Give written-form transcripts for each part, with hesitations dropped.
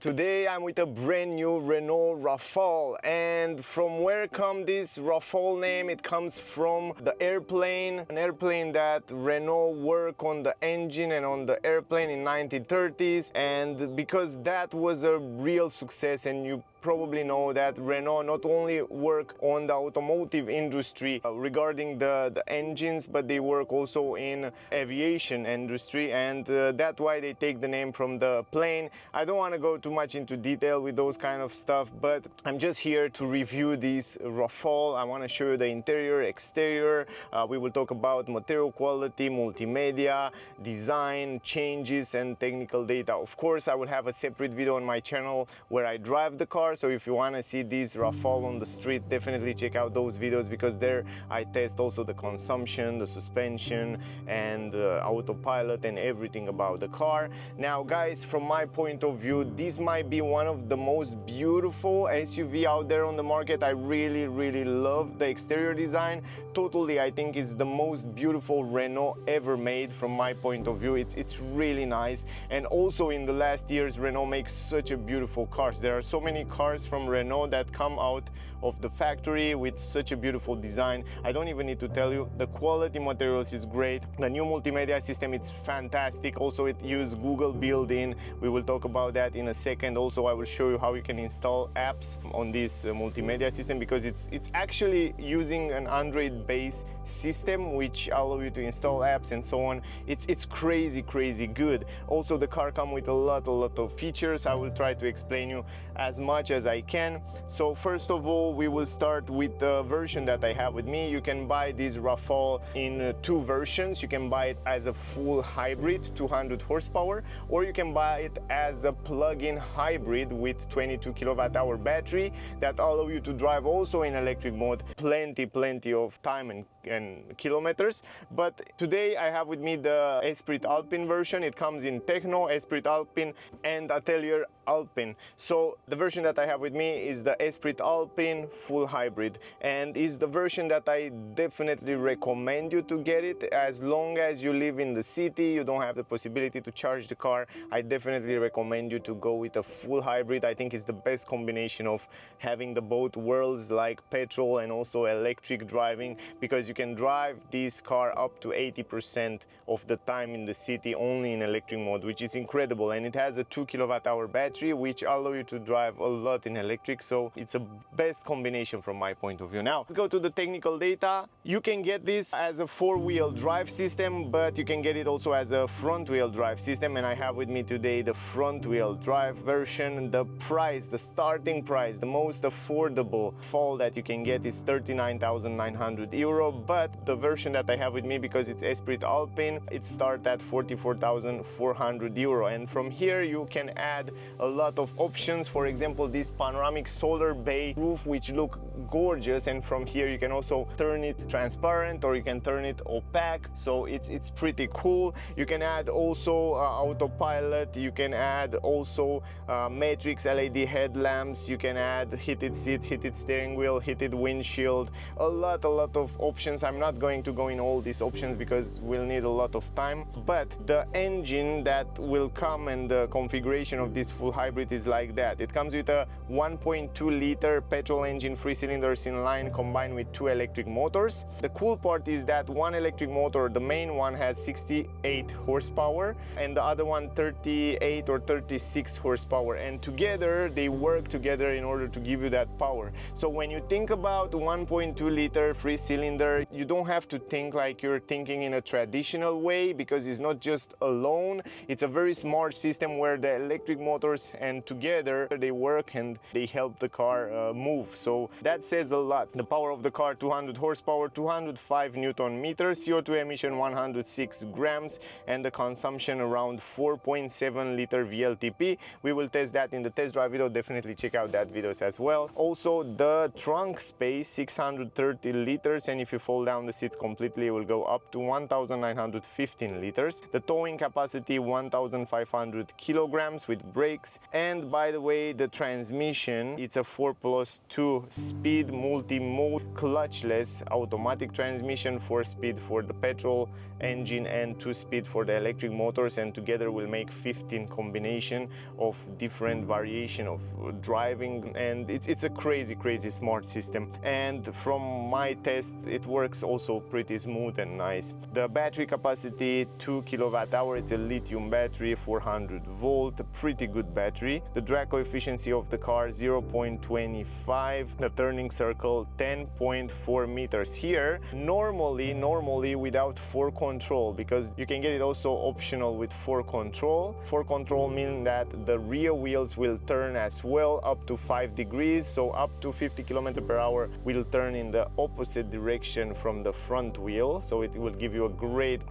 Today I'm with a brand new Renault Rafale, and from where come this Rafale name? It comes from the airplane, an airplane that Renault worked on the engine and on the airplane in 1930s, and because that was a real success, and you probably know that Renault not only work on the automotive industry regarding the engines, but they work also in aviation industry, and that's why they take the name from the plane. I don't want to go too much into detail with those kind of stuff, but I'm just here to review this Rafale. I want to show you the interior, exterior. We will talk about material quality, multimedia, design, changes, and technical data. Of course, I will have a separate video on my channel where I drive the car. So if you want to see this Rafale on the street, definitely check out those videos, because there I test also the consumption, the suspension, and autopilot and everything about the car. Now guys, from my point of view, this might be one of the most beautiful SUV out there on the market. I really love the exterior design. Totally, I think it's the most beautiful Renault ever made from my point of view. It's really nice. And also in the last years, Renault makes such a beautiful cars. There are so many cars from Renault that come out of the factory with such a beautiful design. I don't even need to tell you, the quality materials is great. The new multimedia system, it's fantastic. Also, it uses Google built-in. We will talk about that in a second. Also, I will show you how you can install apps on this multimedia system, because it's actually using an Android-based system which allow you to install apps and so on. It's crazy good. Also, the car comes with a lot of features. I will try to explain you as much as I can. So first of all, we will start with the version that I have with me. You can buy this Rafale in two versions. You can buy it as a full hybrid 200 horsepower, or you can buy it as a plug-in hybrid with 22 kilowatt-hour battery that allow you to drive also in electric mode plenty of time and kilometers. But today I have with me the Esprit Alpine version. It comes in Techno, Esprit Alpine, and Atelier Alpine. So the version that I have with me is the Esprit Alpine full hybrid, and is the version that I definitely recommend you to get it. As long as you live in the city, you don't have the possibility to charge the car, I definitely recommend you to go with a full hybrid. I think it's the best combination of having the both worlds, like petrol and also electric driving, because you can drive this car up to 80% of the time in the city only in electric mode, which is incredible. And it has a 2 kilowatt-hour battery which allow you to drive a lot in electric, so it's a best combination from my point of view. Now let's go to the technical data. You can get this as a four-wheel drive system, but you can get it also as a front-wheel drive system, and I have with me today the front-wheel drive version. The price, the starting price, the most affordable Rafale that you can get is 39,900 euro, but the version that I have with me, because it's Esprit Alpine, it starts at 44,400 euro, and from here you can add a lot of options. For example, this panoramic solar bay roof, which look gorgeous, and from here you can also turn it transparent or you can turn it opaque, so it's pretty cool. You can add also autopilot, you can add also matrix LED headlamps, you can add heated seats, heated steering wheel, heated windshield, a lot of options. I'm not going to go in all these options because we'll need a lot of time, but the engine that will come and the configuration of this full hybrid is like that. It comes with a 1.2 liter petrol engine, 3 cylinders in line, combined with 2 electric motors. The cool part is that one electric motor, the main one, has 68 horsepower and the other one 38 or 36 horsepower, and together they work together in order to give you that power. So when you think about 1.2 liter 3 cylinder, you don't have to think like you're thinking in a traditional way, because it's not just alone, it's a very smart system where the electric motors and together they work and they help the car move. So that says a lot. The power of the car, 200 horsepower, 205 Newton meters, CO2 emission 106 grams, and the consumption around 4.7 liter WLTP. We will test that in the test drive video. Definitely check out that videos as well. Also, the trunk space 630 liters, and if you fold down the seats completely, it will go up to 1915 liters. The towing capacity 1500 kilograms with brakes. And by the way, the transmission, it's a 4+2 speed multi-mode clutchless automatic transmission, 4-speed for the petrol engine and 2-speed for the electric motors, and together will make 15 combination of of different variation of driving, and it's a crazy smart system. And from my test, it works also pretty smooth and nice. The battery capacity 2 kilowatt hour. It's a lithium battery, 400 volt, pretty good battery. The drag coefficient of the car 0.25. The turning circle 10.4 meters. Here normally without 4 control, because you can get it also optional with 4 control. 4 control means that the rear wheels will turn as well up to 5 degrees, so up to 50 km per hour will turn in the opposite direction from the front wheel, so it will give you a great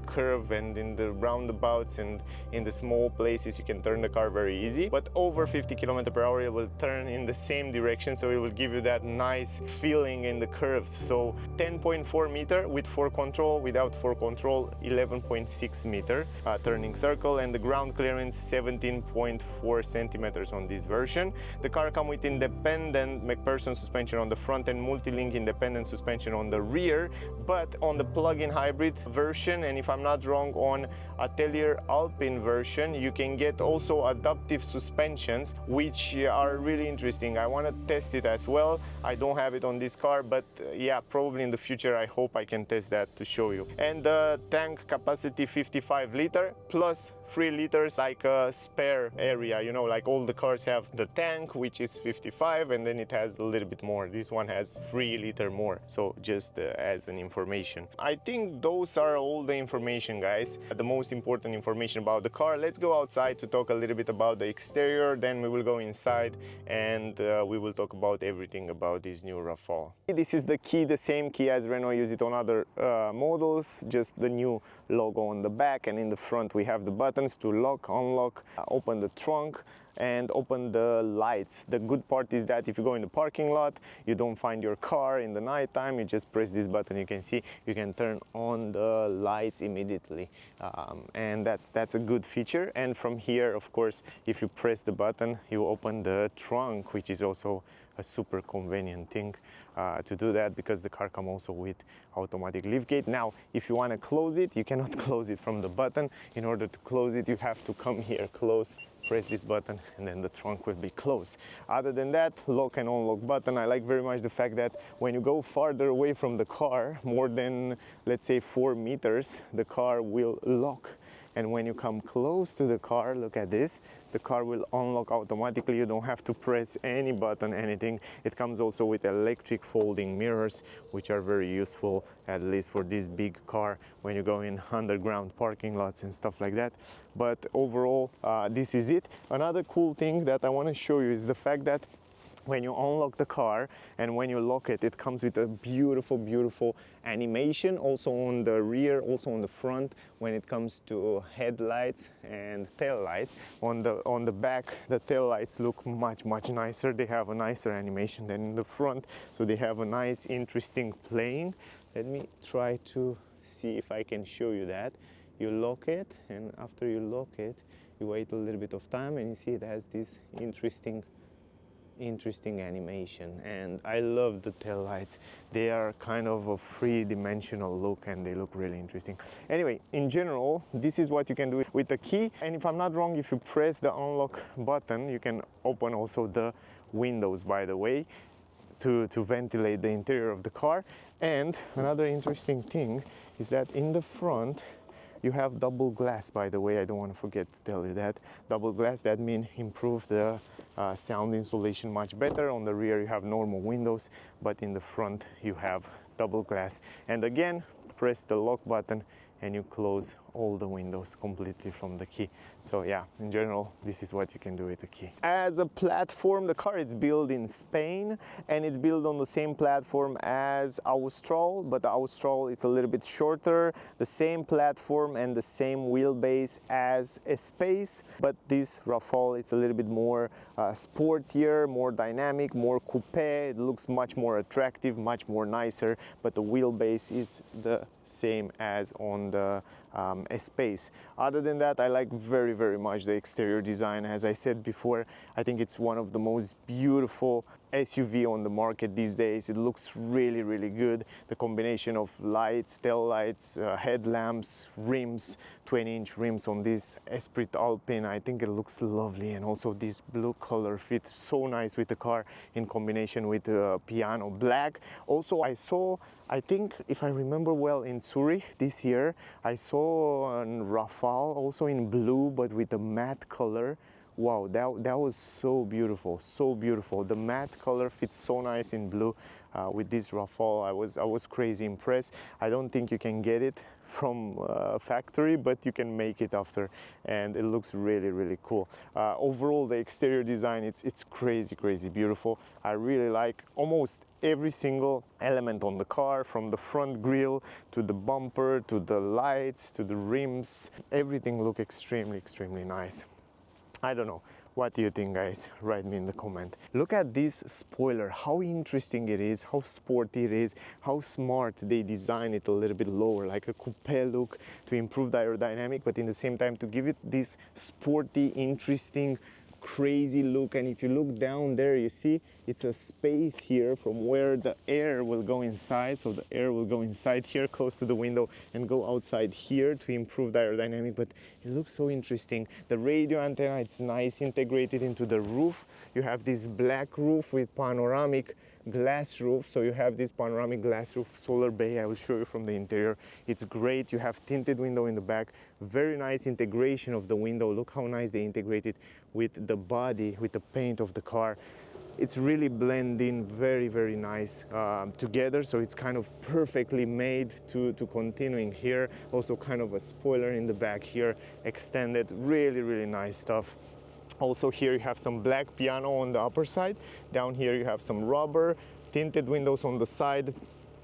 curve, and in the roundabouts and in the small places you can turn the car very easy. But over 50 km per hour it will turn in the same direction, so it will give you that nice feeling in the curves. So 10.4 meter with 4 control, without 4 control 11.6 meter turning circle, and the ground clearance 17.4 centimeters on this version. The car comes with independent McPherson suspension on the front and multi-link independent suspension on the rear, but on the plug-in hybrid version, and if I'm not wrong on Atelier Alpine version, you can get also adaptive suspensions, which are really interesting. I want to test it as well. I don't have it on this car, but yeah, probably in the future I hope I can test that to show you. And the tank capacity 55 liter plus 3 liters like a spare area, you know, like all the cars have the tank which is 55 and then it has a little bit more. This one has 3 liter more, so just as an information. I think those are all the information, guys, the most important information about the car. Let's go outside to talk a little bit about the exterior, then we will go inside and we will talk about everything about this new Rafale. This is the key, the same key as Renault use it on other models, just the new logo on the back, and in the front we have the buttons to lock, unlock, open the trunk and open the lights. The good part is that if you go in the parking lot, you don't find your car in the night time, you just press this button, you can see you can turn on the lights immediately, and that's a good feature. And from here, of course, if you press the button, you open the trunk, which is also a super convenient thing to do that, because the car comes also with automatic liftgate. Now, if you want to close it, you cannot close it from the button. In order to close it, you have to come here close, press this button, and then the trunk will be closed. Other than that, lock and unlock button. I like very much the fact that when you go farther away from the car, more than, let's say, 4 meters, the car will lock. And when you come close to the car, look at this, the car will unlock automatically. You don't have to press any button, anything. It comes also with electric folding mirrors, which are very useful, at least for this big car when you go in underground parking lots and stuff like that. But overall, this is it. Another cool thing that I want to show you is the fact that when you unlock the car and when you lock it, it comes with a beautiful animation, also on the rear, also on the front, when it comes to headlights and tail lights. On the back, the tail lights look much nicer. They have a nicer animation than in the front, so they have a nice interesting plane. Let me try to see if I can show you that. You lock it, and after you lock it, you wait a little bit of time, and you see it has this interesting animation. And I love the tail lights. They are kind of a three-dimensional look and they look really interesting. Anyway, in general, this is what you can do with the key. And if I'm not wrong, if you press the unlock button, you can open also the windows, by the way, to ventilate the interior of the car. And another interesting thing is that in the front you have double glass, by the way. I don't want to forget to tell you that. Double glass, that means improve the sound insulation much better. On the rear you have normal windows, but in the front you have double glass. And again, press the lock button and you close all the windows completely from the key. So yeah, in general, this is what you can do with the key. As a platform, the car is built in Spain and it's built on the same platform as Austral, but the Austral is a little bit shorter, the same platform and the same wheelbase as a Space, but this Rafale is a little bit more sportier, more dynamic, more coupe. It looks much more attractive, much more nicer, but the wheelbase is the same as on the Space. Other than that, I like very much the exterior design. As I said before, I think it's one of the most beautiful SUV on the market these days. It looks really good. The combination of lights, tail lights, headlamps, rims, 20-inch rims on this Cyl.Inline. I think it looks lovely, and also this blue color fits so nice with the car in combination with the piano black. Also, I think if I remember well, in Zurich this year, I saw a Rafale also in blue, but with a matte color. Wow, that was so beautiful, so beautiful. The matte color fits so nice in blue with this Rafale. I was crazy impressed. I don't think you can get it from factory, but you can make it after, and it looks really, really cool. Overall, the exterior design, it's crazy beautiful. I really like almost every single element on the car, from the front grille to the bumper to the lights to the rims. Everything looks extremely nice. I don't know. What do you think, guys? Write me in the comment. Look at this spoiler, how interesting it is, how sporty it is, how smart they design it a little bit lower, like a coupe look to improve the aerodynamic, but in the same time to give it this sporty, interesting, crazy look. And if you look down there, you see it's a space here from where the air will go inside. So the air will go inside here close to the window and go outside here to improve the aerodynamic. But it looks so interesting. The radio antenna, it's nice integrated into the roof. You have this black roof with panoramic glass roof. So you have this panoramic glass roof, solar bay. I will show you from the interior. It's great. You have tinted window in the back. Very nice integration of the window. Look how nice they integrated with the body, with the paint of the car. It's really blending very nice together. So it's kind of perfectly made to continuing here. Also kind of a spoiler in the back here, extended. Really nice stuff. Also here you have some black piano on the upper side. Down here you have some rubber, tinted windows on the side,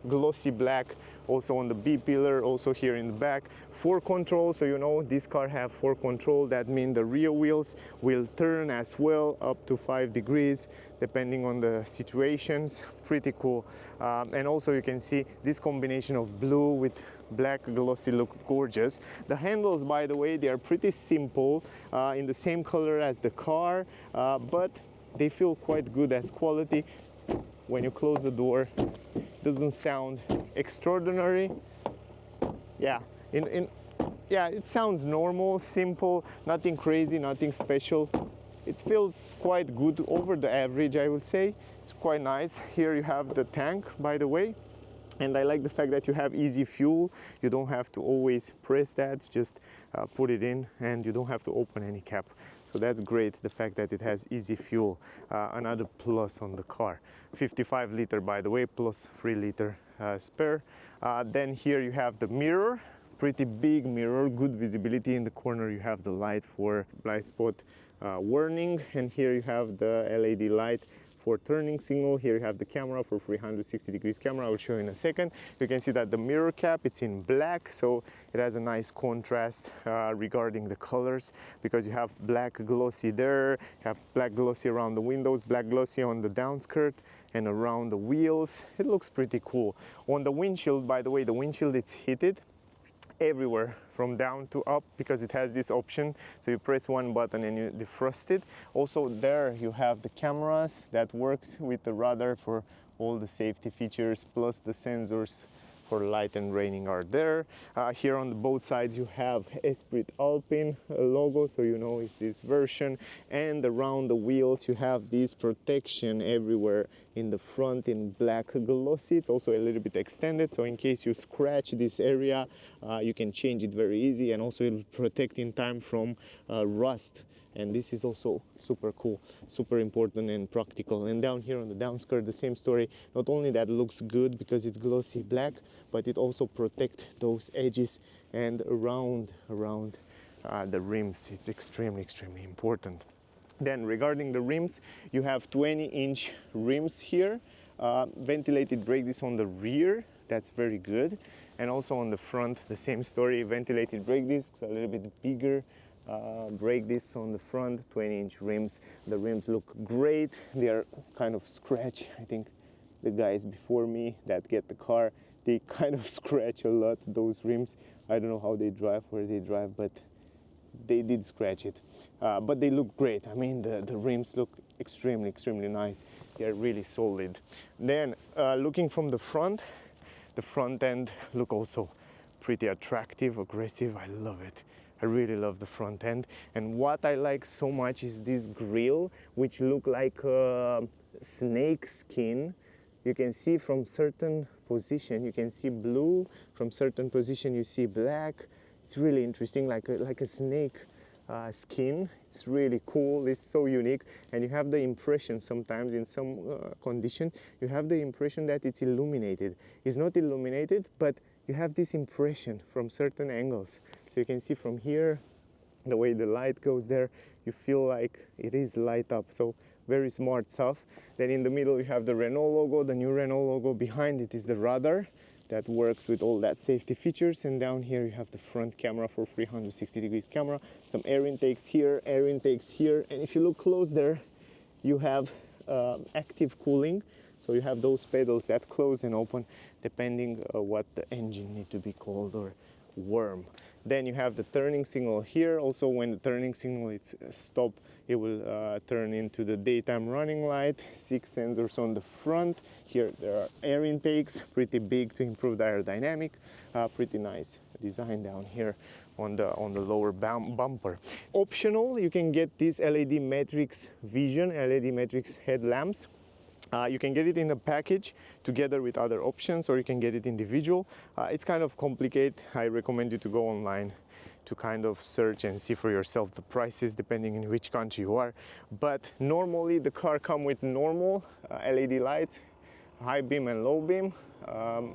glossy black also on the B pillar, also here in the back. 4 control, so you know this car have 4 control. That means the rear wheels will turn as well up to 5 degrees depending on the situations. Pretty cool. And also you can see this combination of blue with black glossy look gorgeous. The handles, by the way, they are pretty simple, in the same color as the car, but they feel quite good as quality. When you close the door, doesn't sound extraordinary. Yeah, it sounds normal, simple, nothing crazy, nothing special. It feels quite good, over the average, I would say. It's quite nice. Here you have the tank, by the way. And I like the fact that you have easy fuel. You don't have to always press that, just put it in, and you don't have to open any cap. So that's great, the fact that it has easy fuel. Another plus on the car. 55 liter, by the way, plus 3 liter spare. Then here you have the mirror, pretty big mirror, good visibility. In the corner you have the light for blind spot warning, and here you have the LED light for turning signal. Here you have the camera for 360 degrees camera. I will show you in a second. You can see that the mirror cap, it's in black, so it has a nice contrast regarding the colors, because you have black glossy there, you have black glossy around the windows, black glossy on the downskirt and around the wheels. It looks pretty cool. On the windshield, by the way, the windshield, it's heated everywhere from down to up, because it has this option, so you press one button and you defrost it. Also there you have the cameras that works with the radar for all the safety features, plus the sensors for light and raining are there. Here on the both sides you have Cyl.Inline logo, so you know it's this version. And around the wheels you have this protection everywhere in the front in black glossy. It's also a little bit extended, so in case you scratch this area, you can change it very easy, and also it will protect in time from rust. And this is also super cool, super important and practical. And down here on the downskirt, the same story. Not only that looks good because it's glossy black, but it also protects those edges and around the rims. It's extremely important. Then regarding the rims, you have 20-inch rims here. Ventilated brake discs on the rear, that's very good. And also on the front, the same story, ventilated brake discs, a little bit bigger. Brake discs on the front, 20-inch rims. The rims look great. They are kind of scratched. I think the guys before me that get the car, they kind of scratch a lot, those rims. I don't know how they drive, where they drive, but they did scratch it. But they look great. I mean, the rims look extremely nice. They're really solid. Then looking from the front end look also pretty attractive, aggressive. I love it. I really love the front end. And what I like so much is this grille, which look like snake skin. You can see from certain position, you can see blue. From certain position, you see black. It's really interesting, like a snake skin. It's really cool. It's so unique, and you have the impression sometimes in some condition, you have the impression that it's illuminated. It's not illuminated, but you have this impression from certain angles. So you can see from here, the way the light goes there, you feel like it is light up. So very smart stuff. Then in the middle you have the Renault logo, the new Renault logo. Behind it is the radar that works with all that safety features, and down here you have the front camera for 360 degrees camera, some air intakes here, and if you look close there, you have active cooling. So you have those pedals that close and open depending what the engine need to be cold or warm. Then you have the turning signal here. Also, when the turning signal is stop, it will turn into the daytime running light. 6 sensors on the front. Here there are air intakes, pretty big to improve the aerodynamic. Pretty nice design down here on the lower bumper. Optional, you can get these LED matrix vision, LED matrix headlamps. You can get it in a package together with other options, or you can get it individual. It's kind of complicated. I recommend you to go online to kind of search and see for yourself the prices depending in which country you are. But normally the car comes with normal LED lights, high beam and low beam,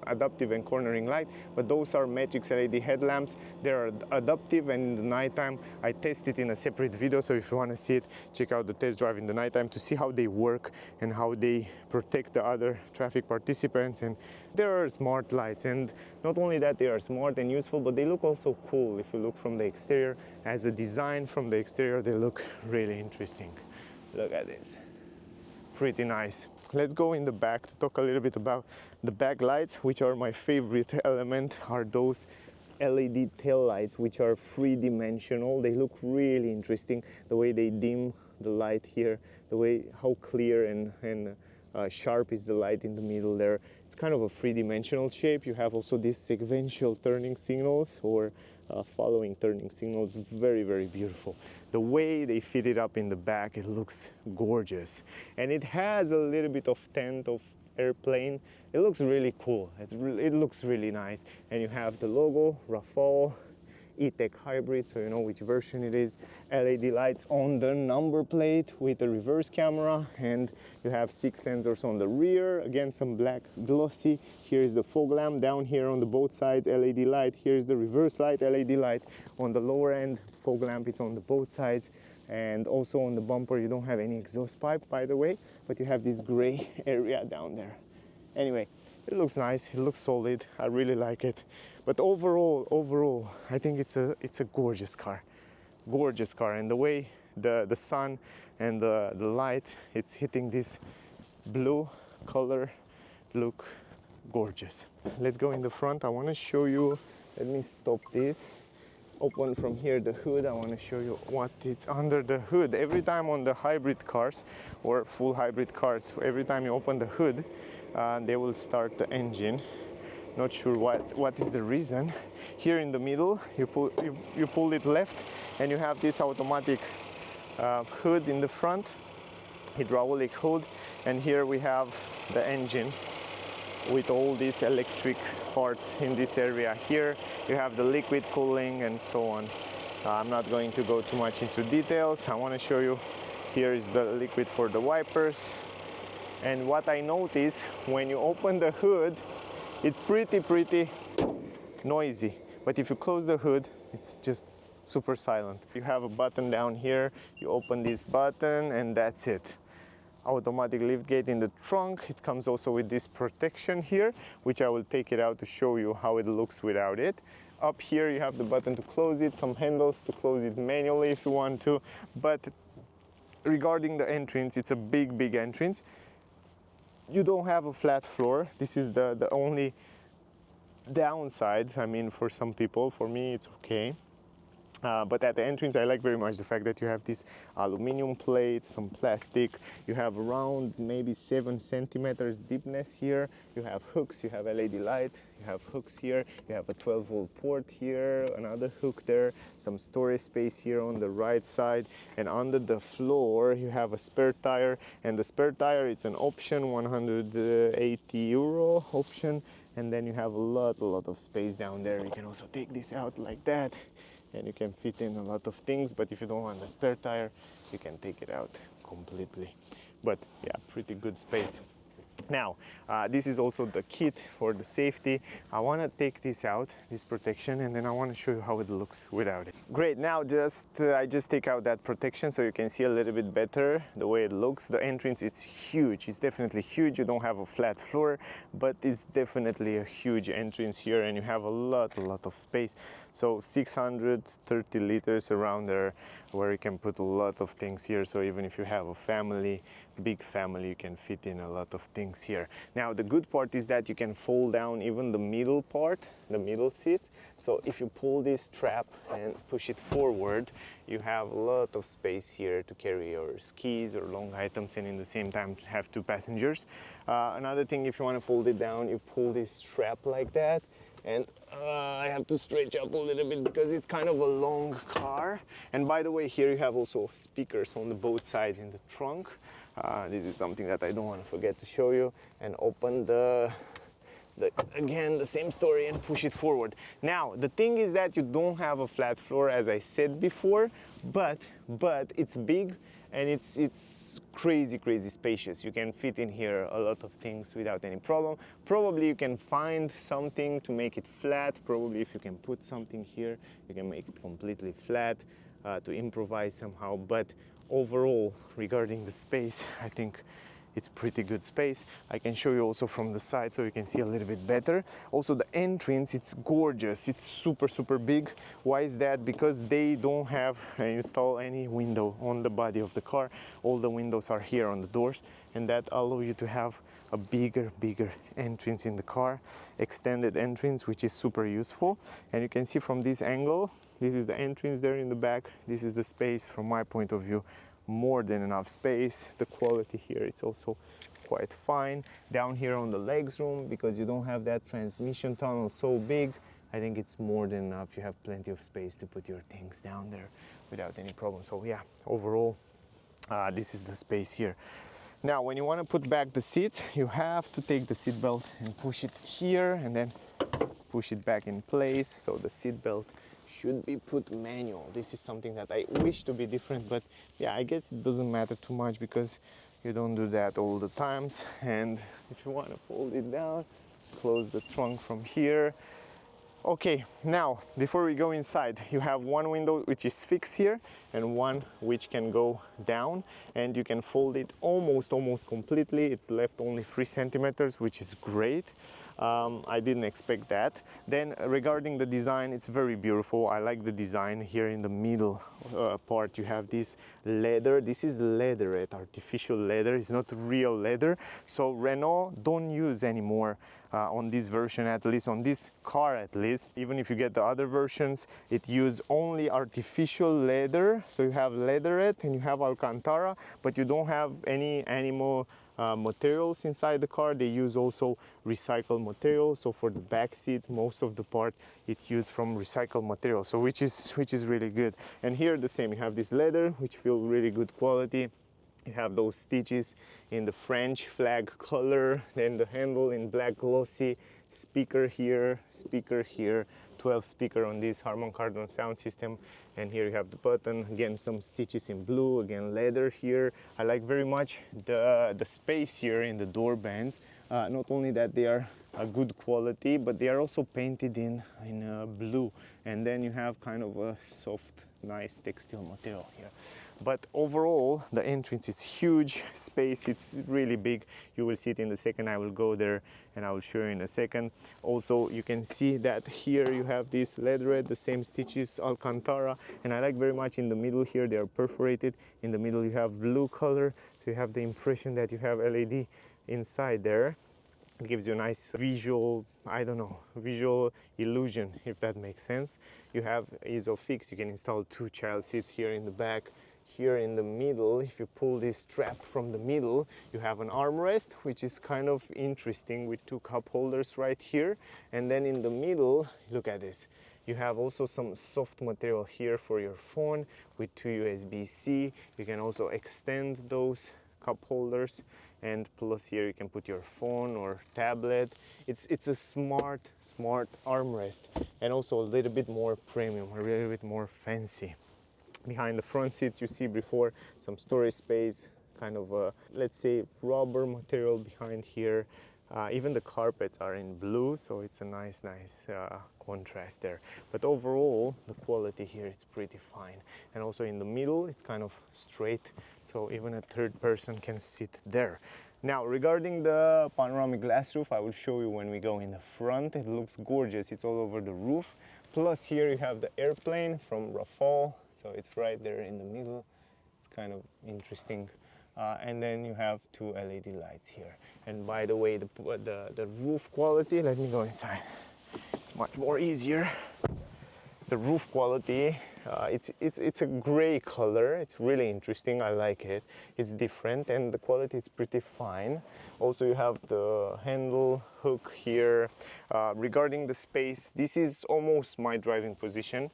adaptive and cornering light, but those are matrix LED headlamps. They are adaptive, and in the nighttime I test it in a separate video, so if you want to see it, check out the test drive in the nighttime to see how they work and how they protect the other traffic participants. And they are smart lights, and not only that, they are smart and useful, but they look also cool. If you look from the exterior, as a design from the exterior, they look really interesting. Look at this, pretty nice. Let's go in the back to talk a little bit about the back lights, which are my favorite element. Are those LED tail lights, which are three-dimensional. They look really interesting, the way they dim the light here, the way how clear and sharp is the light in the middle there. It's kind of a three-dimensional shape. You have also these sequential turning signals, or following turning signals. Very, very beautiful. The way they fit it up in the back, it looks gorgeous. And it has a little bit of tint of airplane. It looks really cool. It looks really nice. And you have the logo, Rafale, E-Tech hybrid, so you know which version it is. LED lights on the number plate with a reverse camera, and you have 6 sensors on the rear. Again, some black glossy. Here is the fog lamp. Down here on the both sides, LED light. Here is the reverse light, LED light. On the lower end, fog lamp, it's on the both sides. And also on the bumper, you don't have any exhaust pipe, by the way, but you have this gray area down there. Anyway, it looks nice, it looks solid. I really like it. But overall, I think it's a gorgeous car. Gorgeous car. And the way the sun and the light, it's hitting this blue color, look gorgeous. Let's go in the front. I want to show you, let me stop this. Open from here the hood. I want to show you what it's under the hood. Every time on the hybrid cars or full hybrid cars, every time you open the hood, they will start the engine. Not sure what is the reason. Here in the middle, you pull it left, and you have this automatic hood in the front, hydraulic hood, and here we have the engine with all these electric parts in this area. Here you have the liquid cooling and so on. I'm not going to go too much into details. I want to show you, here is the liquid for the wipers. And what I notice, when you open the hood, it's pretty noisy. But if you close the hood, it's just super silent. You have a button down here, you open this button, and that's it. Automatic lift gate in the trunk. It comes also with this protection here, which I will take it out to show you how it looks without it. Up here you have the button to close it, some handles to close it manually if you want to. But regarding the entrance, it's a big entrance. You don't have a flat floor. This is the only downside, I mean, for some people. For me, it's okay. But at the entrance, I like very much the fact that you have this aluminum plate, some plastic. You have around maybe 7 centimeters deepness here. You have hooks, you have LED light, you have hooks here. You have a 12-volt port here, another hook there, some storage space here on the right side. And under the floor, you have a spare tire. And the spare tire, it's an option, 180 euro option. And then you have a lot of space down there. You can also take this out like that, and you can fit in a lot of things. But if you don't want the spare tire, you can take it out completely. But yeah, pretty good space. Now, this is also the kit for the safety. I want to take this out, this protection, and then I want to show you how it looks without it. Great, now I just take out that protection so you can see a little bit better the way it looks. The entrance, it's huge. It's definitely huge. You don't have a flat floor, but it's definitely a huge entrance here, and you have a lot of space. So 630 liters around there, where you can put a lot of things here. So even if you have a family, big family, you can fit in a lot of things here. Now the good part is that you can fold down even the middle part, the middle seat. So if you pull this strap and push it forward, you have a lot of space here to carry your skis or long items, and in the same time have 2 passengers. Another thing, if you want to fold it down, you pull this strap like that. And I have to stretch up a little bit because it's kind of a long car. And by the way, here you have also speakers on the both sides in the trunk. This is something that I don't want to forget to show you. And open again, the same story, and push it forward. Now, the thing is that you don't have a flat floor, as I said before, but it's big, and it's crazy spacious. You can fit in here a lot of things without any problem. Probably you can find something to make it flat. Probably if you can put something here, you can make it completely flat, to improvise somehow. But overall, regarding the space, I think it's pretty good space. I can show you also from the side so you can see a little bit better. Also the entrance, it's gorgeous. It's super big. Why is that? Because they don't have installed any window on the body of the car. All the windows are here on the doors, and that allow you to have a bigger entrance in the car, extended entrance, which is super useful. And you can see from this angle, this is the entrance there in the back. This is the space from my point of view. More than enough space. The quality here, it's also quite fine. Down here on the legs room, because you don't have that transmission tunnel so big, I think it's more than enough. You have plenty of space to put your things down there without any problem. So yeah, overall, this is the space here. Now, when you want to put back the seat, you have to take the seat belt and push it here, and then push it back in place. So the seat belt should be put manual. This is something that I wish to be different, but yeah, I guess it doesn't matter too much because you don't do that all the times. And if you want to fold it down, close the trunk from here. Okay, now before we go inside, you have one window which is fixed here and one which can go down, and you can fold it almost completely. It's left only 3 centimeters, which is great. I didn't expect that. Then regarding the design, it's very beautiful. I like the design here in the middle part. You have this leather. This is leatherette, artificial leather. It's not real leather. So Renault don't use anymore on this version, at least on this car at least. Even if you get the other versions, it use only artificial leather. So you have leatherette and you have Alcantara, but you don't have any animal materials inside the car. They use also recycled materials. So for the back seats, most of the part it used from recycled material. So which is really good. And here the same. You have this leather, which feel really good quality. You have those stitches in the French flag color. Then the handle in black glossy. Speaker here, 12 speaker on this Harman Kardon sound system. And here you have the button, again some stitches in blue, again leather here. I like very much the space here in the door bands. Not only that they are a good quality, but they are also painted in blue. And then you have kind of a soft, nice textile material here. But overall, the entrance is huge space. It's really big. You will see it in a second. I will go there and I will show you in a second. Also, you can see that here you have this leatherette, the same stitches, Alcantara. And I like very much in the middle here, they are perforated. In the middle, you have blue color. So you have the impression that you have LED inside there. It gives you a nice visual, I don't know, visual illusion, if that makes sense. You have ISOFIX, you can install 2 child seats here in the back. Here in the middle, if you pull this strap from the middle, you have an armrest, which is kind of interesting with 2 cup holders right here. And then in the middle, look at this. You have also some soft material here for your phone with 2 USB-C. You can also extend those cup holders, and plus here you can put your phone or tablet. It's a smart armrest, and also a little bit more premium, a little bit more fancy. Behind the front seat you see before some storage space, kind of a, let's say, rubber material behind here. Even the carpets are in blue, so it's a nice contrast there. But overall, the quality here, it's pretty fine. And also in the middle, it's kind of straight, so even a third person can sit there. Now, regarding the panoramic glass roof, I will show you when we go in the front. It looks gorgeous, it's all over the roof. Plus here you have the airplane from Rafale, so it's right there in the middle. It's kind of interesting. And then you have 2 LED lights here. And by the way, the roof quality, let me go inside. It's much more easier. The roof quality, it's a gray color. It's really interesting. I like it. It's different, and the quality is pretty fine. Also, you have the handle hook here. Regarding the space, this is almost my driving position.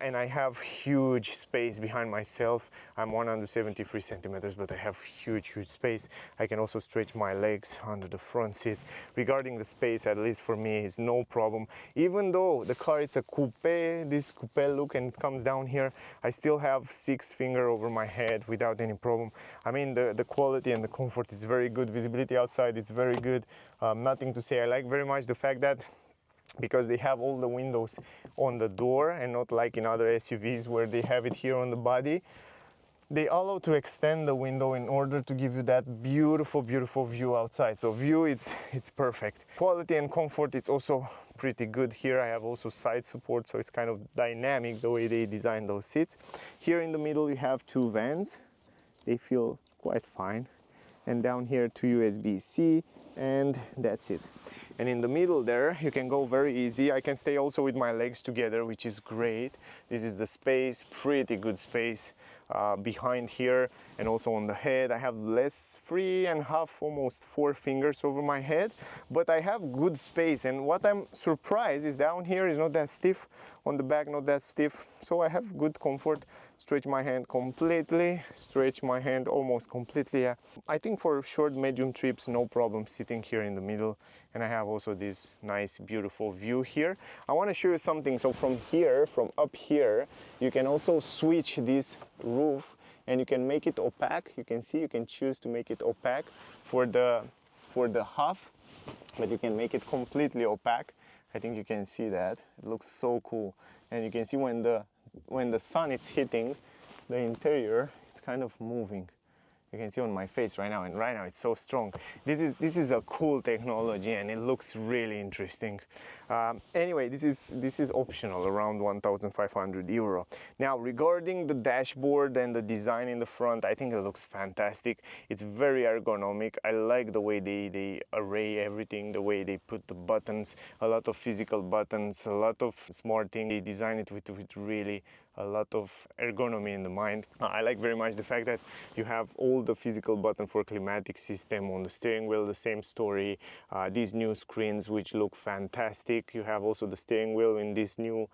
And I have huge space behind myself. I'm 173 centimeters, but I have huge space. I can also stretch my legs under the front seat. Regarding the space, at least for me, is no problem. Even though the car is a coupe, this coupe look, and it comes down here, I still have 6 fingers over my head without any problem. I mean, the quality and the comfort, it's very good. Visibility outside, it's very good. Nothing to say. I like very much the fact that because they have all the windows on the door and not like in other SUVs where they have it here on the body, they allow to extend the window in order to give you that beautiful view outside. So view, it's perfect. Quality and comfort, it's also pretty good here. I have also side support, so it's kind of dynamic the way they design those seats. Here in the middle you have 2 vents. They feel quite fine. And down here 2 USB-C, and that's it. And in the middle there, you can go very easy. I can stay also with my legs together, which is great. This is the space, pretty good space behind here, and also on the head. I have less 3.5, almost 4 fingers over my head, but I have good space. And what I'm surprised is down here is not that stiff, on the back not that stiff, so I have good comfort. Stretch my hand completely, stretch my hand almost completely. I think for short, medium trips, no problem sitting here in the middle. And I have also this nice, beautiful view here. I want to show you something. So from here, from up here, you can also switch this roof and you can make it opaque. You can see, you can choose to make it opaque for the half, but you can make it completely opaque. I think you can see that. It looks so cool. And you can see when the sun is hitting the interior, it's kind of moving. You can see on my face right now, and right now it's so strong. This is a cool technology, and it looks really interesting. Anyway, this is optional, around 1,500 euro. Now, regarding the dashboard and the design in the front, I think it looks fantastic. It's very ergonomic. I like the way they array everything, the way they put the buttons, a lot of physical buttons, a lot of smart things. They design it with really a lot of ergonomy in the mind. I like very much the fact that you have all the physical button for climatic system on the steering wheel, the same story. These new screens which look fantastic. You have also the steering wheel in this new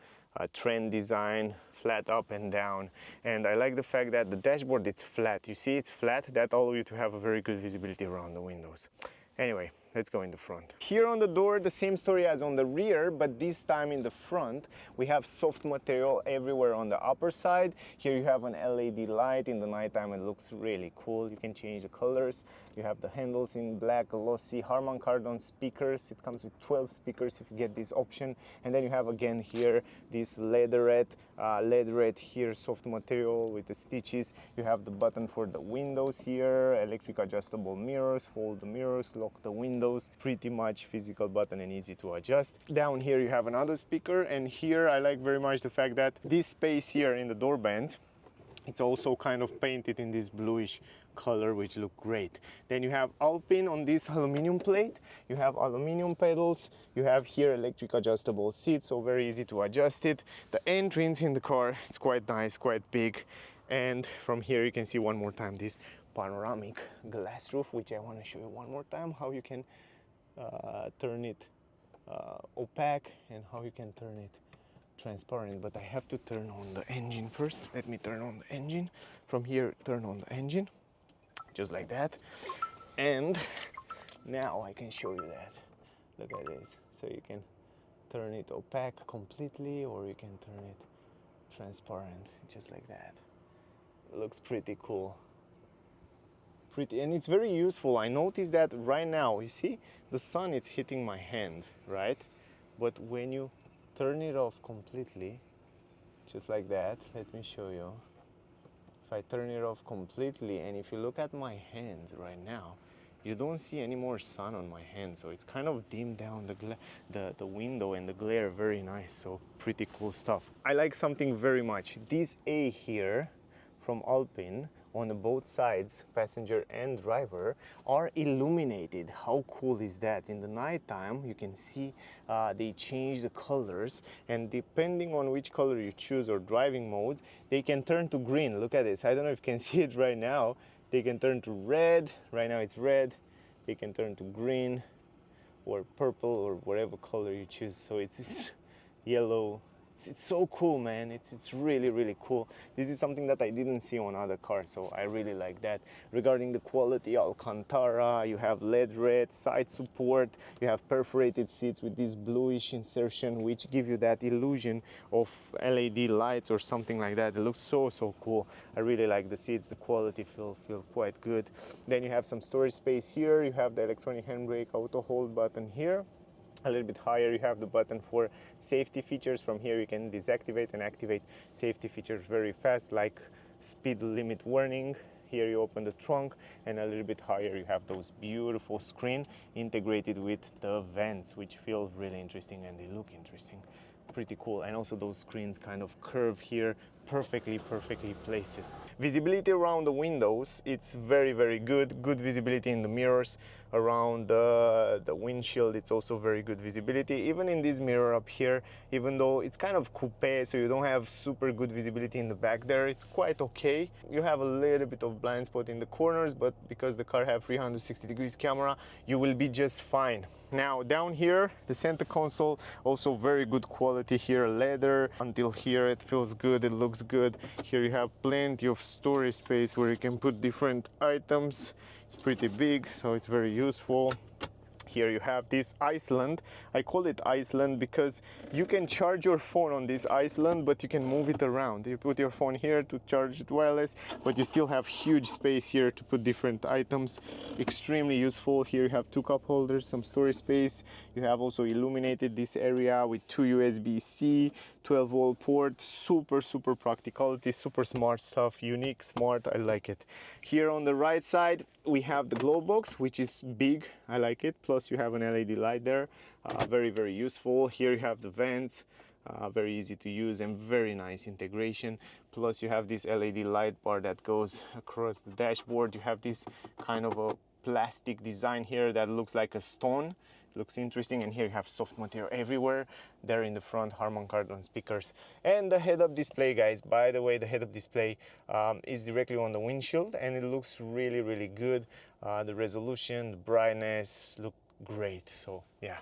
trend design, flat up and down. And I like the fact that the dashboard, it's flat. You see, it's flat. That allows you to have a very good visibility around the windows. Anyway, let's go in the front. Here on the door, the same story as on the rear, but this time in the front, we have soft material everywhere on the upper side. Here you have an LED light. In the nighttime, it looks really cool. You can change the colors. You have the handles in black, glossy, Harman Kardon speakers. It comes with 12 speakers if you get this option. And then you have again here this leatherette here, soft material with the stitches. You have the button for the windows here, electric adjustable mirrors, fold the mirrors, lock the windows. Pretty much physical button and easy to adjust. Down here you have another speaker, and here I like very much the fact that this space here in the door bands, It's also kind of painted in this bluish color, which look great. Then you have Alpine on this aluminum plate. You have aluminum pedals. You have here electric adjustable seats, so very easy to adjust it. The entrance in the car, it's quite nice, quite big. And from here you can see one more time this panoramic glass roof, which I want to show you one more time, how you can turn it opaque and how you can turn it transparent. But I have to turn on the engine first. Let me turn on the engine. From here, turn on the engine, just like that. And now I can show you that. Look at this. So you can turn it opaque completely, or you can turn it transparent, just like that. It looks pretty cool. And it's very useful. I noticed that right now, you see, the sun is hitting my hand, right? But when you turn it off completely, just like that, let me show you. If I turn it off completely, and if you look at my hands right now, you don't see any more sun on my hands, so it's kind of dimmed down the window and the glare. Very nice, so pretty cool stuff. I like something very much. This A here from Alpine on both sides, passenger and driver, are illuminated. How cool is that? In the night time you can see they change the colors, and depending on which color you choose or driving modes, they can turn to green. Look at this. I don't know if you can see it right now. They can turn to red. Right now it's red. They can turn to green or purple or whatever color you choose. So it's yellow. It's so cool, man. It's really, really cool. This is something that I didn't see on other cars, so I really like that. Regarding the quality, Alcantara, you have LED red side support, you have perforated seats with this bluish insertion, which give you that illusion of LED lights or something like that. It looks so cool. I really like the seats. The quality feel quite good. Then you have some storage space here. You have the electronic handbrake auto hold button here. A little bit higher you have the button for safety features. From here you can deactivate and activate safety features very fast, like speed limit warning. Here you open the trunk, and a little bit higher you have those beautiful screen integrated with the vents, which feel really interesting and they look interesting. Pretty cool. And also those screens kind of curve here, perfectly places. Visibility around the windows, it's very good. Good visibility in the mirrors. Around the windshield, it's also very good visibility. Even in this mirror up here, even though it's kind of coupe, so you don't have super good visibility in the back there, it's quite okay. You have a little bit of blind spot in the corners, but because the car have 360 degrees camera, you will be just fine. Now down here, the center console, also very good quality here, leather. Until here it feels good, it looks good. Here you have plenty of storage space where you can put different items. It's pretty big, so it's very useful. Here you have this Iceland. I call it Iceland because you can charge your phone on this Iceland, but you can move it around. You put your phone here to charge it wireless, but you still have huge space here to put different items. Extremely useful. Here you have two cup holders, some storage space. You have also illuminated this area with two USB-C, 12-volt port. Super practicality, super smart stuff. Unique, smart, I like it. Here on the right side, we have the glow box, which is big. I like it. Plus you have an LED light there. Very useful. Here you have the vents. Very easy to use and very nice integration. Plus you have this LED light bar that goes across the dashboard. You have this kind of a plastic design here that looks like a stone. Looks interesting. And here you have soft material everywhere. There in the front, Harman Kardon speakers. And the head-up display, guys. By the way, the head-up display is directly on the windshield, and it looks really good. The resolution, the brightness look great. So yeah.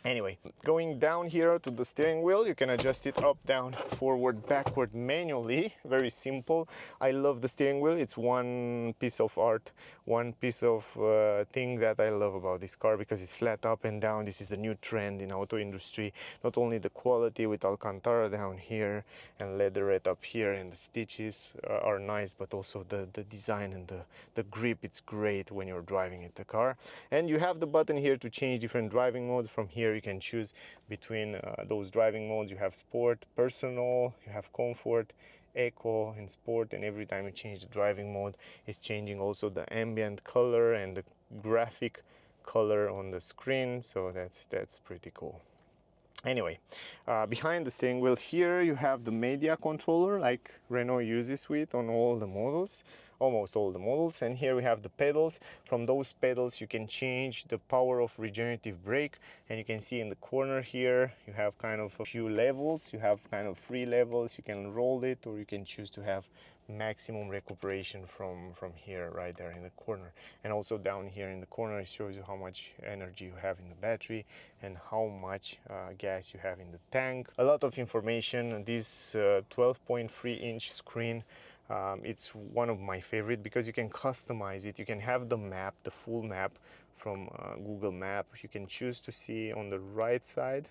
Anyway, going down here to the steering wheel, you can adjust it up, down, forward, backward manually. Very simple. I love the steering wheel. It's one piece of art, one piece of thing that I love about this car, because it's flat up and down. This is the new trend in auto industry. Not only the quality with Alcantara down here and leatherette up here, and the stitches are nice, but also the design and the grip, it's great when you're driving in the car. And you have the button here to change different driving modes. From here you can choose between those driving modes. You have sport, personal, you have comfort, eco and sport, and every time you change the driving mode, it's changing also the ambient color and the graphic color on the screen. So that's pretty cool. Anyway, behind the steering wheel here you have the media controller like Renault uses with on all the models, almost all the models. And here we have the pedals. From those pedals you can change the power of regenerative brake, and you can see in the corner here you have kind of a few levels. You have kind of 3 levels. You can roll it, or you can choose to have maximum recuperation from here, right there in the corner. And also down here in the corner it shows you how much energy you have in the battery and how much gas you have in the tank. A lot of information. This 12.3-inch screen, it's one of my favorite because you can customize it. You can have the map, the full map from Google Map. You can choose to see on the right side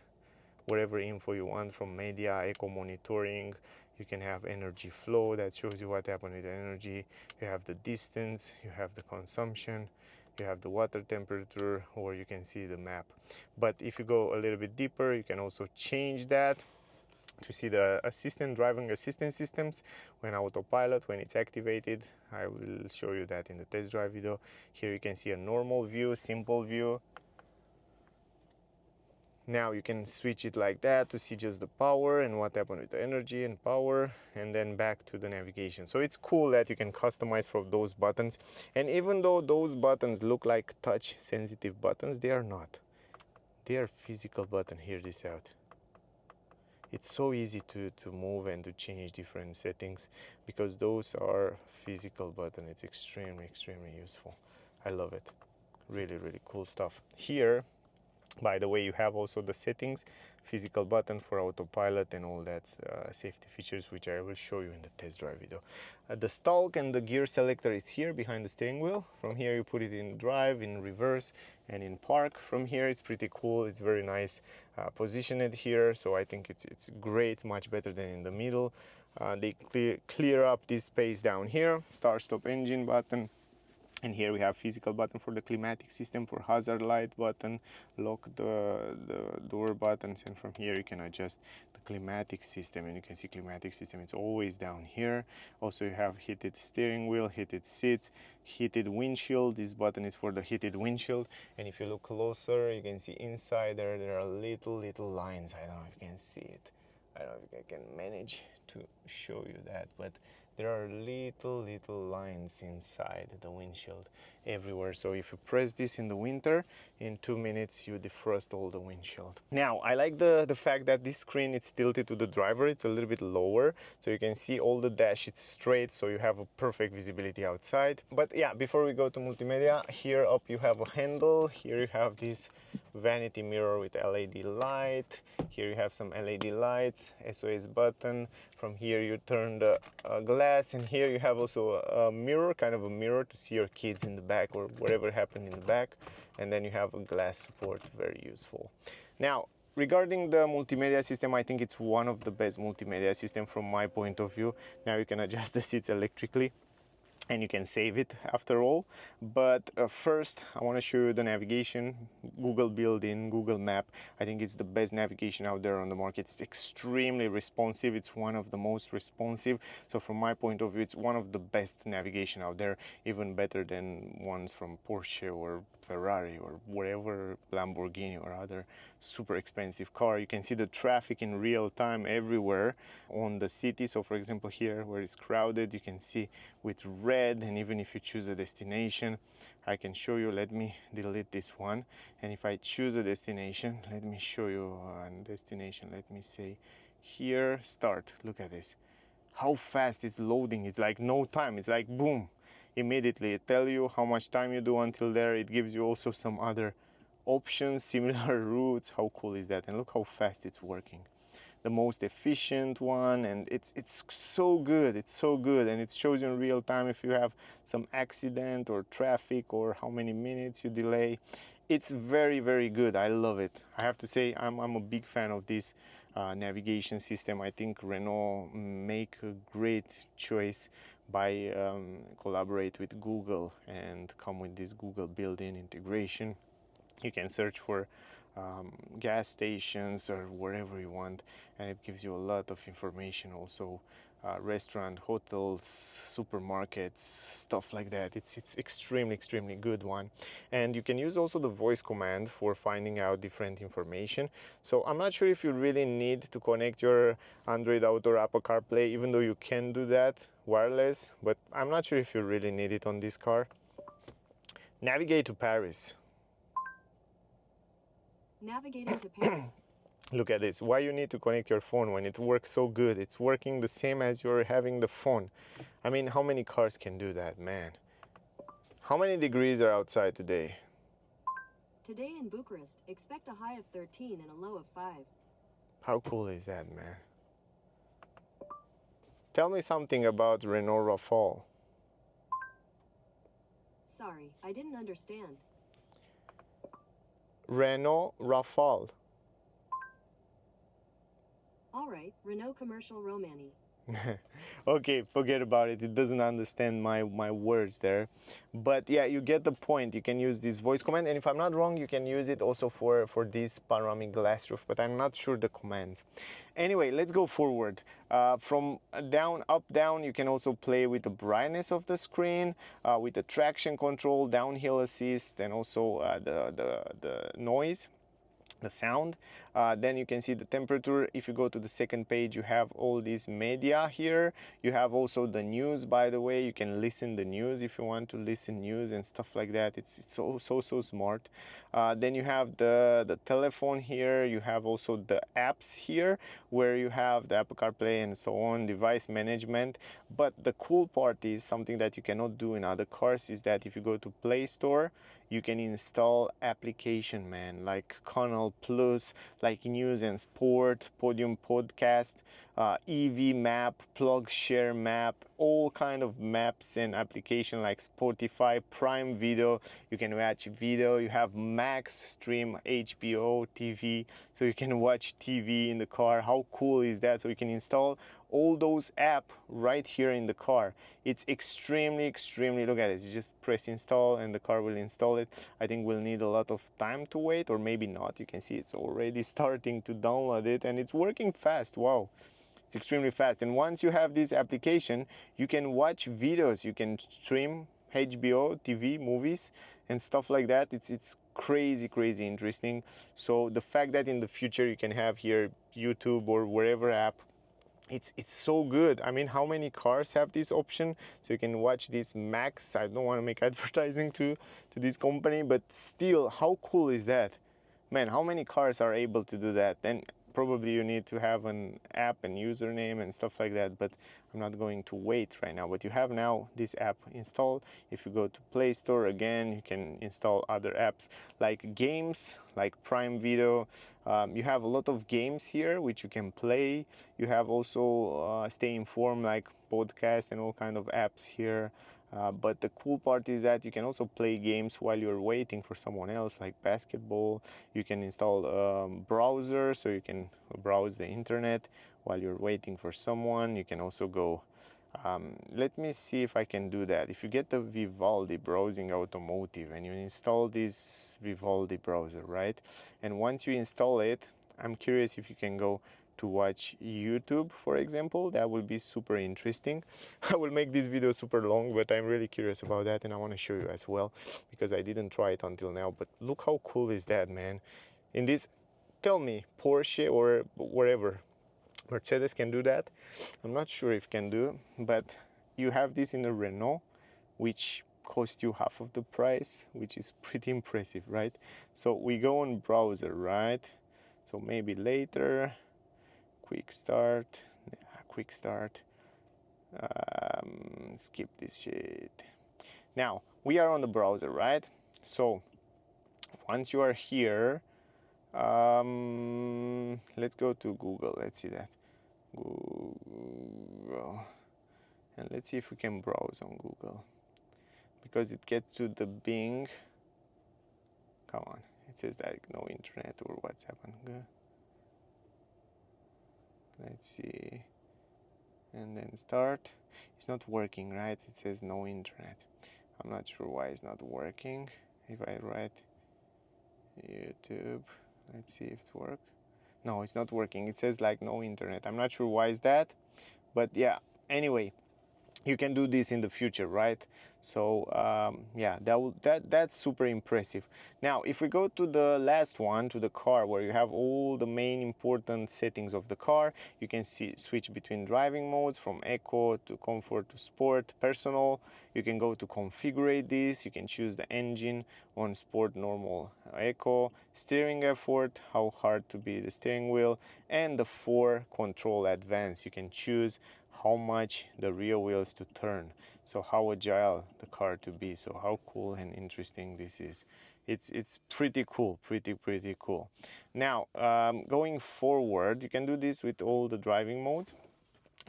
whatever info you want from media, eco monitoring. You can have energy flow that shows you what happened with the energy. You have the distance, you have the consumption, you have the water temperature, or you can see the map. But if you go a little bit deeper, you can also change that to see the driving assistance systems when autopilot, when it's activated. I will show you that in the test drive video. Here you can see a normal view, simple view. Now you can switch it like that to see just the power and what happened with the energy and power, and then back to the navigation. So it's cool that you can customize for those buttons. And even though those buttons look like touch sensitive buttons, they are not. They are physical button. Hear this out. It's so easy to move and to change different settings because those are physical buttons. It's extremely useful. I love it. Really cool stuff. Here, by the way, you have also the settings, physical button for autopilot and all that safety features, which I will show you in the test drive video. The stalk and the gear selector is here behind the steering wheel. From here you put it in drive, in reverse, and in park. From here it's pretty cool. It's very nice positioned here, so I think it's great, much better than in the middle. They clear up this space down here. Start stop engine button. And here we have physical button for the climatic system, for hazard light button, lock the door buttons, and from here you can adjust the climatic system. And you can see climatic system, it's always down here. Also you have heated steering wheel, heated seats, heated windshield. This button is for the heated windshield. And if you look closer, you can see inside there are little lines. I don't know if you can see it. I don't know if I can manage to show you that, but there are little lines inside the windshield everywhere. So if you press this in the winter, in 2 minutes you defrost all the windshield. Now I like the fact that this screen it's tilted to the driver. It's a little bit lower, so you can see all the dash. It's straight, so you have a perfect visibility outside. But yeah, before we go to multimedia, here up you have a handle. Here you have this vanity mirror with LED light. Here you have some LED lights, SOS button. From here you turn the glass, and here you have also a mirror, kind of a mirror to see your kids in the back or whatever happened in the back. And then you have a glass support, very useful. Now, regarding the multimedia system, I think it's one of the best multimedia system from my point of view. Now you can adjust the seats electrically, and you can save it after all. But first I want to show you the navigation. Google built-in, Google Map. I think it's the best navigation out there on the market. It's extremely responsive. It's one of the most responsive. So from my point of view, it's one of the best navigation out there, even better than ones from Porsche or Ferrari or whatever, Lamborghini or other super expensive car. You can see the traffic in real time everywhere on the city. So for example, here where it's crowded, you can see with red. And even if you choose a destination, I can show you. Let me delete this one, and if I choose a destination, let me show you a destination. Let me say here, start. Look at this, how fast it's loading. It's like no time. It's like boom, immediately it tells you how much time you do until there. It gives you also some other options, similar routes. How cool is that? And look how fast it's working. The most efficient one, and it's so good. It's so good, and it shows you in real time if you have some accident or traffic or how many minutes you delay. It's very good. I love it. I have to say I'm a big fan of this navigation system. I think Renault make a great choice by collaborate with Google and come with this Google built-in integration. You can search for gas stations or wherever you want, and it gives you a lot of information also restaurant, hotels, supermarkets, stuff like that. It's extremely good one. And you can use also the voice command for finding out different information. So I'm not sure if you really need to connect your Android Auto or Apple CarPlay, even though you can do that wireless, but I'm not sure if you really need it on this car. Navigate to Paris. Navigating to Paris. Look at this. Why you need to connect your phone when it works so good? It's working the same as you're having the phone. I mean, how many cars can do that, man? How many degrees are outside today? Today in Bucharest, expect a high of 13 and a low of 5. How cool is that, man? Tell me something about Renault Rafale. Sorry, I didn't understand. Renault Rafale. All right, Renault Commercial Romani. Okay, forget about it. It doesn't understand my words there. But yeah, you get the point. You can use this voice command, and if I'm not wrong, you can use it also for this panoramic glass roof, but I'm not sure the commands. Anyway, let's go forward. From down, up, down, you can also play with the brightness of the screen, with the traction control, downhill assist, and also the noise, the sound. Then you can see the temperature. If you go to the second page, you have all these media here. You have also the news, by the way. You can listen the news if you want to listen news and stuff like that. It's so smart. Then you have the telephone here. You have also the apps here, where you have the Apple CarPlay and so on, device management. But the cool part is something that you cannot do in other cars, is that if you go to Play Store, you can install application, man, like Canal Plus, like News and Sport, Podium Podcast, EV Map, Plug Share Map, all kind of maps and application like Spotify, Prime Video. You can watch video. You have Max Stream, HBO TV, so you can watch TV in the car. How cool is that? So you can install all those apps right here in the car. It's extremely, look at it. You just press install and the car will install it. I think we'll need a lot of time to wait, or maybe not. You can see it's already starting to download it, and it's working fast. Wow, it's extremely fast. And once you have this application, you can watch videos, you can stream HBO, TV, movies, and stuff like that. It's crazy interesting. So the fact that in the future you can have here YouTube or wherever app, it's so good. I mean, how many cars have this option? So you can watch this Max. I don't want to make advertising to this company, but still, how cool is that? Man, how many cars are able to do that? Then probably you need to have an app and username and stuff like that, but I'm not going to wait right now. But you have now this app installed. If you go to Play Store again, you can install other apps like games, like Prime Video. You have a lot of games here which you can play. You have also Stay Informed, like podcast and all kind of apps here. But the cool part is that you can also play games while you're waiting for someone else, like basketball. You can install browser, so you can browse the internet while you're waiting for someone. You can also go, let me see if I can do that. If you get the Vivaldi browsing automotive and you install this Vivaldi browser, right? And once you install it, I'm curious if you can go to watch YouTube, for example. That will be super interesting. I will make this video super long, but I'm really curious about that, and I want to show you as well, because I didn't try it until now. But look how cool is that, man. In this, tell me, Porsche or wherever, Mercedes can do that. I'm not sure if can do, but you have this in a Renault, which cost you half of the price, which is pretty impressive, right? So we go on browser, right? So maybe later, quick start, quick start, skip this shit. Now we are on the browser, right? So once you are here, let's go to Google. Let's see that. Google. And let's see if we can browse on Google, because it gets to the Bing. Come on, it says like no internet or what's happened. Let's see, and then start. It's not working, right? It says no internet. I'm not sure why it's not working. If I write YouTube, let's see if it works. No, it's not working. It says like no internet. I'm not sure why is that, but yeah, anyway, you can do this in the future, right? So yeah, that's super impressive. Now if we go to the last one, to the car, where you have all the main important settings of the car, you can see switch between driving modes from eco to comfort to sport, personal. You can go to configure this, you can choose the engine on sport, normal, eco, steering effort, how hard to be the steering wheel, and the 4 control advanced. You can choose how much the rear wheels to turn, so how agile the car to be. So how cool and interesting this is. It's pretty cool, pretty cool. Now going forward, you can do this with all the driving modes.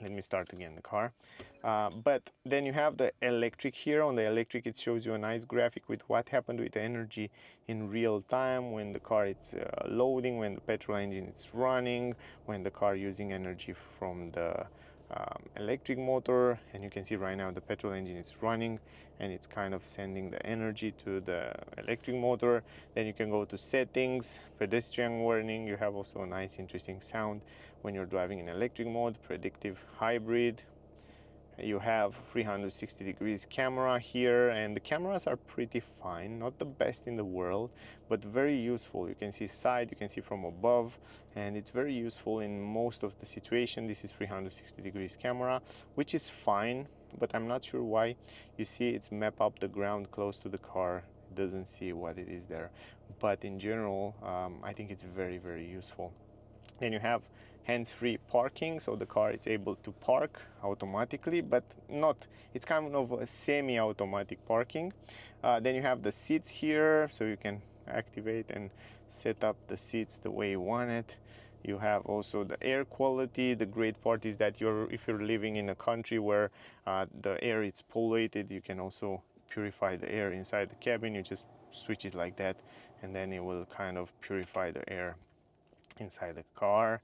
Let me start again the car. But then you have the electric here. On the electric, it shows you a nice graphic with what happened with the energy in real time, when the car is loading, when the petrol engine is running, when the car using energy from the electric motor. And you can see right now the petrol engine is running and it's kind of sending the energy to the electric motor. Then you can go to settings, pedestrian warning. You have also a nice interesting sound when you're driving in electric mode, predictive hybrid. You have 360 degrees camera here, and the cameras are pretty fine, not the best in the world, but very useful. You can see side, you can see from above, and it's very useful in most of the situation. This is 360 degrees camera, which is fine, but I'm not sure why. You see it's map up the ground close to the car. It doesn't see what it is there, but in general I think it's very useful. Then you have hands-free parking, so the car is able to park automatically, but not, it's kind of a semi-automatic parking. Then you have the seats here, so you can activate and set up the seats the way you want it. You have also the air quality. The great part is that if you're living in a country where the air is polluted, you can also purify the air inside the cabin. You just switch it like that, and then it will kind of purify the air inside the car.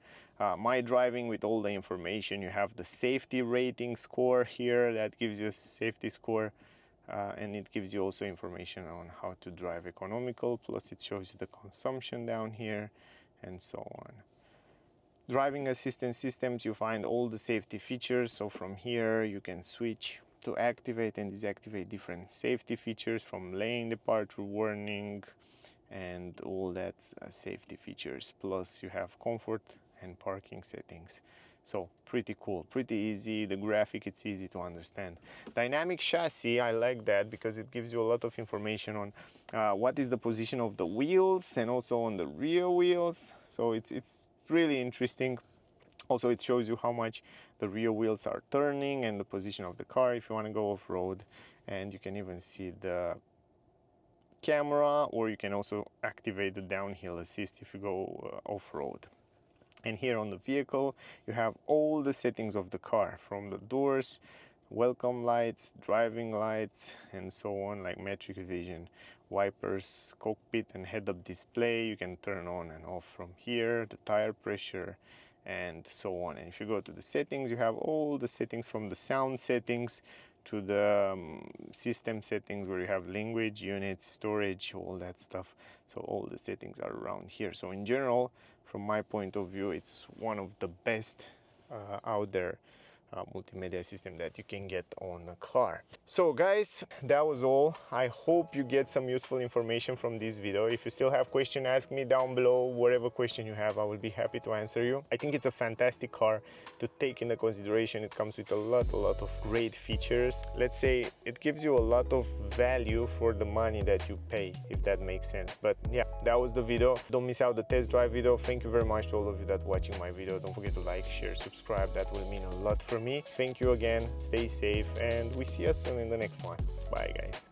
My driving, with all the information. You have the safety rating score here that gives you a safety score, and it gives you also information on how to drive economical, plus it shows you the consumption down here and so on. Driving assistance systems, you find all the safety features, so from here you can switch to activate and deactivate different safety features, from lane departure warning and all that safety features. Plus you have comfort and parking settings. So pretty cool, pretty easy. The graphic, it's easy to understand. Dynamic chassis, I like that because it gives you a lot of information on what is the position of the wheels and also on the rear wheels. So it's really interesting. Also, it shows you how much the rear wheels are turning and the position of the car if you want to go off-road. And you can even see the camera, or you can also activate the downhill assist if you go off-road. And here on the vehicle, you have all the settings of the car, from the doors, welcome lights, driving lights, and so on, like metric vision, wipers, cockpit, and head-up display. You can turn on and off from here, the tire pressure, and so on. And if you go to the settings, you have all the settings, from the sound settings to the system settings, where you have language, units, storage, all that stuff. So all the settings are around here. So in general, from my point of view, it's one of the best out there multimedia system that you can get on a car. So guys, that was all. I hope you get some useful information from this video. If you still have questions, ask me down below. Whatever question you have, I will be happy to answer you. I think it's a fantastic car to take into consideration. It comes with a lot of great features. Let's say it gives you a lot of value for the money that you pay, if that makes sense. But yeah, that was the video. Don't miss out the test drive video. Thank you very much to all of you that watching my video. Don't forget to like, share, subscribe. That will mean a lot for me. Thank you again, stay safe, and we see us soon in the next one. Bye guys.